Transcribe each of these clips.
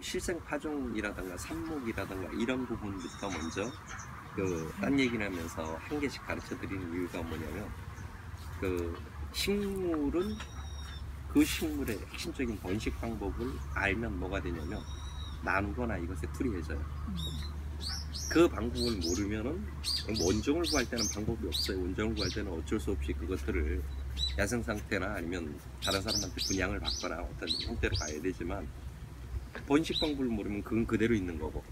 실생 파종이라든가 삽목이라든가 이런 부분부터 먼저 딴 얘기를 하면서 한 개씩 가르쳐 드리는 이유가 뭐냐면, 식물은 그 식물의 핵심적인 번식 방법을 알면 뭐가 되냐면 나누거나 이것에 투리해져요. 그 방법을 모르면은 원종을 구할 때는 방법이 없어요. 원종을 구할 때는 어쩔 수 없이 그것들을 야생 상태나 아니면 다른 사람한테 분양을 받거나 어떤 형태로 가야 되지만, 번식 방법을 모르면 그건 그대로 있는 거고,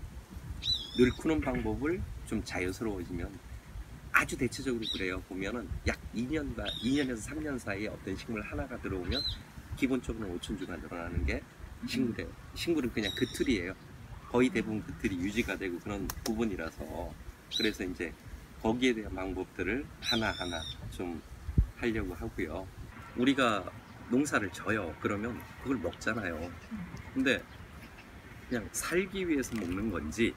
늘 크는 방법을 좀 자연스러워지면 아주 대체적으로 그래요. 보면은 약 2년에서 3년 사이에 어떤 식물 하나가 들어오면 기본적으로 5천 주가 늘어나는 게 식물이에요. 식물은 그냥 그 틀이에요. 거의 대부분 그 틀이 유지가 되고 그런 부분이라서, 그래서 이제 거기에 대한 방법들을 하나하나 좀 하려고 하고요. 우리가 농사를 져요. 그러면 그걸 먹잖아요. 근데 그냥 살기 위해서 먹는 건지,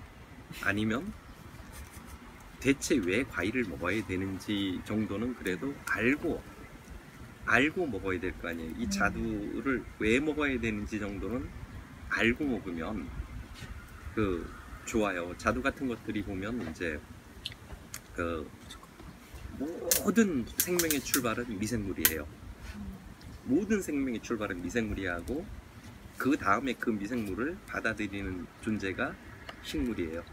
아니면 대체 왜 과일을 먹어야 되는지 정도는 그래도 알고 먹어야 될 거 아니에요. 이 자두를 왜 먹어야 되는지 정도는 알고 먹으면 좋아요. 자두 같은 것들이 보면 이제 모든 생명의 출발은 미생물이에요. 모든 생명의 출발은 미생물이하고, 그 다음에 그 미생물을 받아들이는 존재가 식물이에요.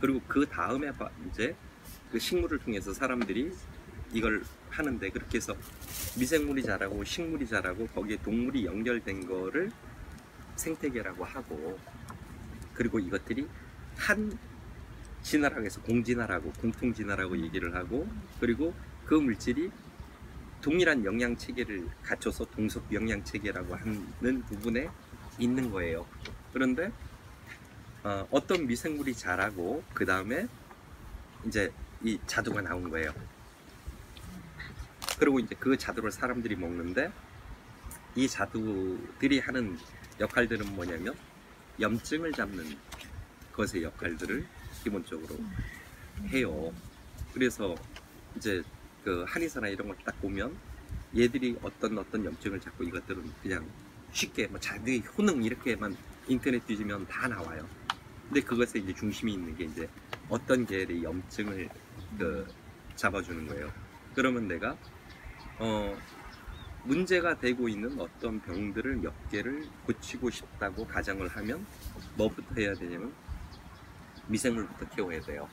그리고 그 다음에 이제 그 식물을 통해서 사람들이 이걸 하는데, 그렇게 해서 미생물이 자라고 식물이 자라고 거기에 동물이 연결된 거를 생태계라고 하고, 그리고 이것들이 한 진화라고 해서 공진화라고, 공통진화라고 얘기를 하고, 그리고 그 물질이 동일한 영양체계를 갖춰서 동속 영양체계라고 하는 부분에 있는 거예요. 그런데 어떤 미생물이 자라고 그 다음에 이제 이 자두가 나온 거예요. 그리고 이제 그 자두를 사람들이 먹는데, 이 자두들이 하는 역할들은 뭐냐면 염증을 잡는 것의 역할들을 기본적으로 해요. 그래서 이제 한의사나 이런 걸 딱 보면 얘들이 어떤 염증을 잡고, 이것들은 그냥 쉽게 뭐 자두의 효능 이렇게만 인터넷 뒤지면 다 나와요. 근데 그것에 이제 중심이 있는 게 이제 어떤 계열의 염증을 잡아주는 거예요. 그러면 내가 문제가 되고 있는 어떤 병들을 몇 개를 고치고 싶다고 가정을 하면 뭐부터 해야 되냐면 미생물부터 키워야 돼요.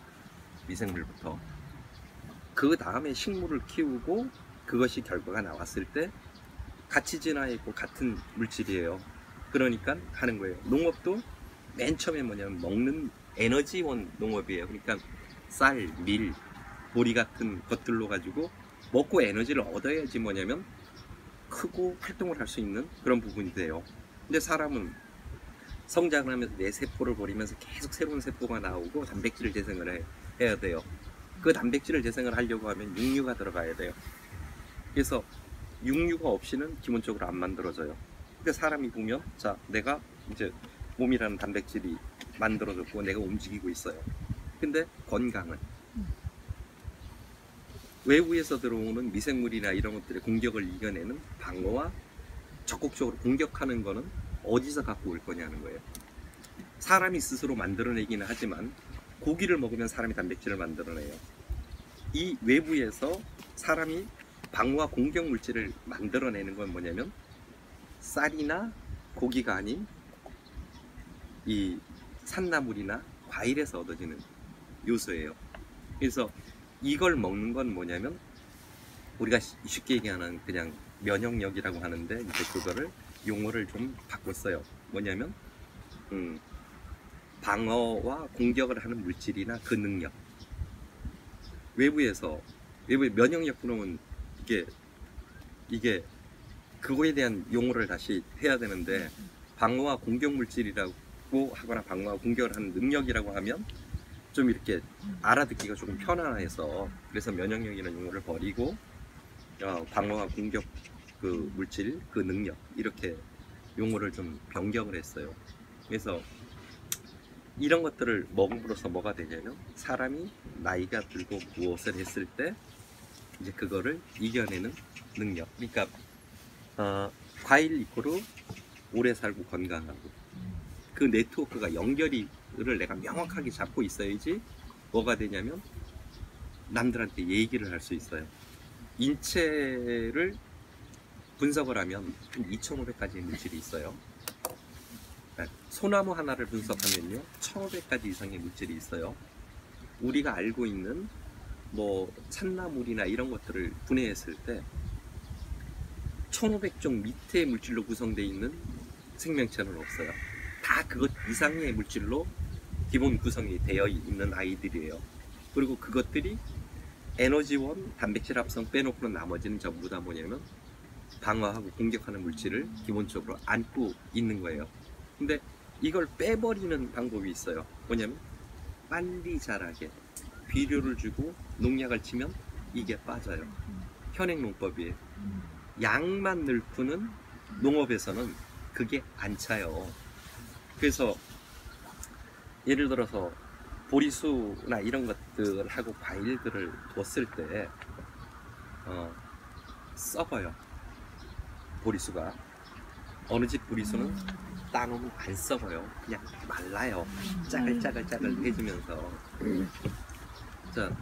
미생물부터. 그 다음에 식물을 키우고 그것이 결과가 나왔을 때 같이 진화했고 같은 물질이에요. 그러니까 하는 거예요. 농업도 맨 처음에 뭐냐면 먹는 에너지원 농업이에요. 그러니까 쌀, 밀, 보리 같은 것들로 가지고 먹고 에너지를 얻어야지 뭐냐면 크고 활동을 할 수 있는 그런 부분이 돼요. 근데 사람은 성장을 하면서 내 세포를 버리면서 계속 새로운 세포가 나오고 단백질을 재생을 해야 돼요. 그 단백질을 재생을 하려고 하면 육류가 들어가야 돼요. 그래서 육류가 없이는 기본적으로 안 만들어져요. 근데 사람이 보면, 자, 내가 이제 몸이라는 단백질이 만들어졌고 내가 움직이고 있어요. 근데 건강은 외부에서 들어오는 미생물이나 이런 것들의 공격을 이겨내는 방어와 적극적으로 공격하는 거는 어디서 갖고 올 거냐는 거예요. 사람이 스스로 만들어내기는 하지만 고기를 먹으면 사람이 단백질을 만들어내요. 이 외부에서 사람이 방어와 공격 물질을 만들어내는 건 뭐냐면 쌀이나 고기가 아닌 이 산나물이나 과일에서 얻어지는 요소예요. 그래서 이걸 먹는 건 뭐냐면 우리가 쉽게 얘기하는 그냥 면역력이라고 하는데, 이제 그거를 용어를 좀 바꿨어요. 뭐냐면 방어와 공격을 하는 물질이나 그 능력. 외부의 면역력 그러면 이게 그거에 대한 용어를 다시 해야 되는데, 방어와 공격 물질이라고 하거나 방어와 공격을 하는 능력이라고 하면 좀 이렇게 알아듣기가 조금 편안해서, 그래서 면역력이라는 용어를 버리고 방어와 공격 그 물질, 그 능력, 이렇게 용어를 좀 변경을 했어요. 그래서 이런 것들을 먹음으로써 뭐가 되냐면 사람이 나이가 들고 무엇을 했을 때 이제 그거를 이겨내는 능력. 그러니까 과일 이코르 오래 살고 건강하고, 그 네트워크가 연결을 내가 명확하게 잡고 있어야지 뭐가 되냐면 남들한테 얘기를 할 수 있어요. 인체를 분석을 하면 한 2,500가지의 물질이 있어요. 소나무 하나를 분석하면요 1,500가지 이상의 물질이 있어요. 우리가 알고 있는 뭐 산나물이나 이런 것들을 분해했을 때 1,500종 밑의 물질로 구성되어 있는 생명체는 없어요. 다 그것 이상의 물질로 기본 구성이 되어 있는 아이들이에요. 그리고 그것들이 에너지원, 단백질 합성 빼놓고는 나머지는 전부 다 뭐냐면 방어하고 공격하는 물질을 기본적으로 안고 있는 거예요. 근데 이걸 빼버리는 방법이 있어요. 뭐냐면 빨리 자라게 비료를 주고 농약을 치면 이게 빠져요. 현행농법이에요. 양만 늘푸는 농업에서는 그게 안 차요. 그래서 예를 들어서 보리수나 이런 것들하고 과일들을 뒀을 때 썩어요. 보리수가 어느 집 보리수는 따놓으면 안 썩어요. 그냥 말라요. 짜글짜글짜글해지면서. 자,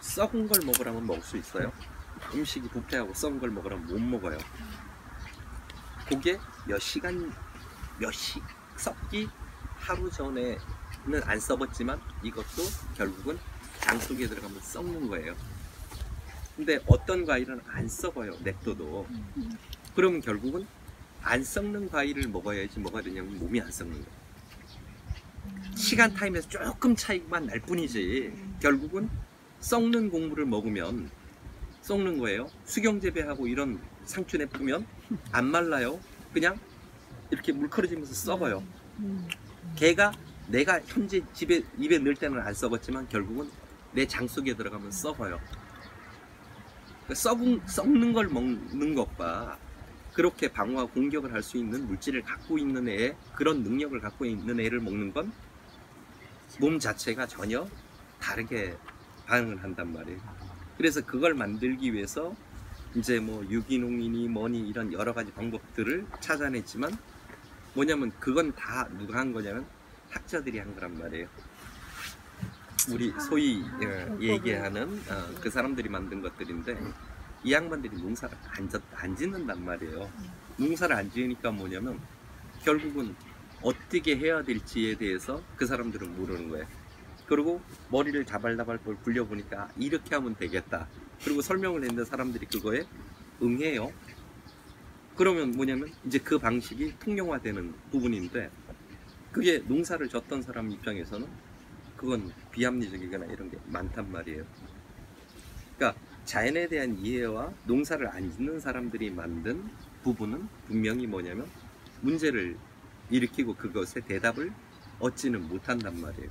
썩은 걸 먹으라면 먹을 수 있어요. 음식이 부패하고 썩은 걸 먹으라면 못 먹어요. 그게 몇시 썩기 하루 전에는 안 썩었지만 이것도 결국은 장 속에 들어가면 썩는 거예요. 근데 어떤 과일은 안 썩어요. 냅둬도. 그러면 결국은 안 썩는 과일을 먹어야지 뭐가 되냐면 몸이 안 썩는 거예요. 시간 타임에서 조금 차이만 날 뿐이지 결국은 썩는 곡물을 먹으면 썩는 거예요. 수경재배하고 이런 상추 냅두면 안 말라요. 그냥 이렇게 물커러지면서 썩어요. 걔가 내가 현재 입에 넣을 때는 안 썩었지만 결국은 내 장 속에 들어가면 썩어요. 썩는 걸 먹는 것과 그렇게 방어와 공격을 할 수 있는 물질을 갖고 있는 애, 그런 능력을 갖고 있는 애를 먹는 건 몸 자체가 전혀 다르게 반응을 한단 말이에요. 그래서 그걸 만들기 위해서 이제 뭐 유기농이니 뭐니 이런 여러 가지 방법들을 찾아냈지만 뭐냐면 그건 다 누가 한 거냐면 학자들이 한 거란 말이에요. 우리 소위 얘기하는 그 사람들이 만든 것들인데 이 양반들이 농사를 안 짓는단 말이에요. 농사를 안 지으니까 뭐냐면 결국은 어떻게 해야 될지에 대해서 그 사람들은 모르는 거예요. 그리고 머리를 다발다발 굴려보니까 이렇게 하면 되겠다. 그리고 설명을 했는데 사람들이 그거에 응해요. 그러면 뭐냐면 이제 그 방식이 통용화되는 부분인데 그게 농사를 졌던 사람 입장에서는 그건 비합리적이거나 이런 게 많단 말이에요. 그러니까 자연에 대한 이해와 농사를 안 짓는 사람들이 만든 부분은 분명히 뭐냐면 문제를 일으키고 그것에 대답을 얻지는 못한단 말이에요.